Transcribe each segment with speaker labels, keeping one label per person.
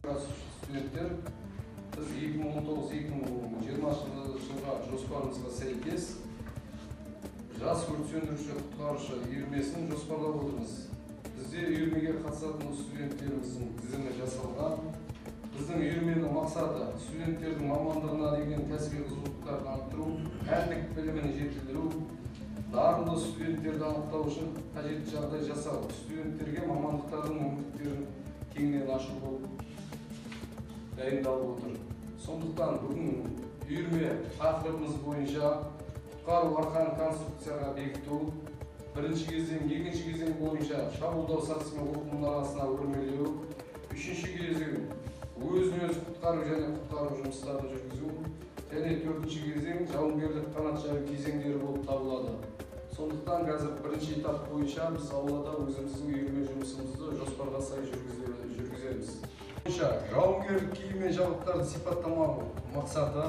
Speaker 1: Студенттер, біз 2019-2020 жылға жоспарымызға сәйкес жас өрт сөндіруші құтқарушы үйірмесін жоспарлап отырмыз. Бізде үйірмеге қатысатын студенттеріміздің тізімі жасалған. Біздің үйірменің мақсаты студенттердің мамандығына деген кәсіби қызығушылықтарын арттыру, пәндік білімін жетілдіру, дарынды студенттерді анықтау үшін қажетті жағдай жасау, студенттерге мамандықтардың мүмкіндіктерін кеңінен ашу болып дайындалып отыр. Сондықтан бүгін үйірме тақырыбымыз бойынша құтқару арқан конструкцияға бекіту, бірінші кезең, екінші кезең бойынша шабуылдау сатысы мен оқ мұнарасына өрмелеу, үшінші кезең өзін-өзі құтқару және құтқару жұмыстарын жүргізу, және төртінші кезең жауынгерлік қанат жаю кезеңдері болып табылады. Сондықтан қазір бірінші этап бойынша біз аулада өзіміздің үйірме жұмысымызды жоспарға сай жүргіземіз. Жауынгерлік киім мен жабдықтарды сипаттамау мақсаты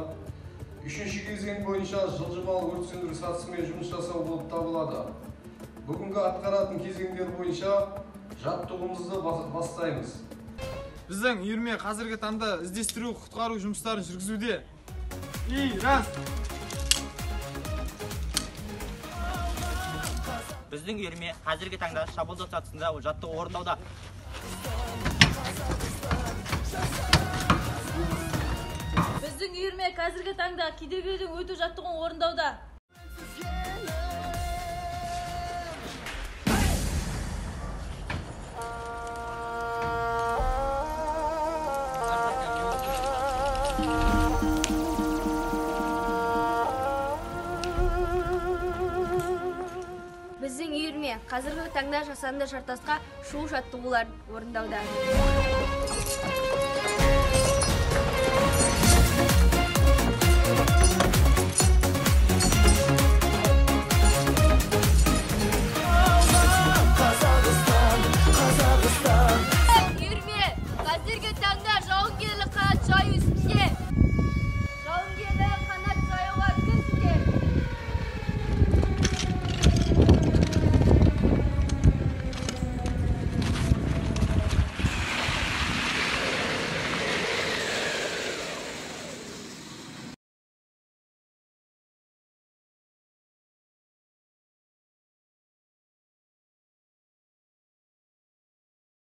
Speaker 1: үшінші кезең бойынша жылжымалы өрт сөндіру сатысымен жұмыс жасау болып табылады. Бүгінгі атқаратын кезеңдер бойынша жаттығуымызды бастаймыз.
Speaker 2: Біздің үйірме қазіргі таңда іздестіру құтқару жұмыстарын жүргізуде.
Speaker 3: Біздің үйірме қазіргі таңда шабуылдау сатысында жаттығу орындауда.
Speaker 4: Біздің үйірме қазіргі таңда кедергіден өту жаттығуын орындауда.
Speaker 5: Біздің үйірме қазіргі таңда жасанды жартасқа шығу жаттығуларын орындауда.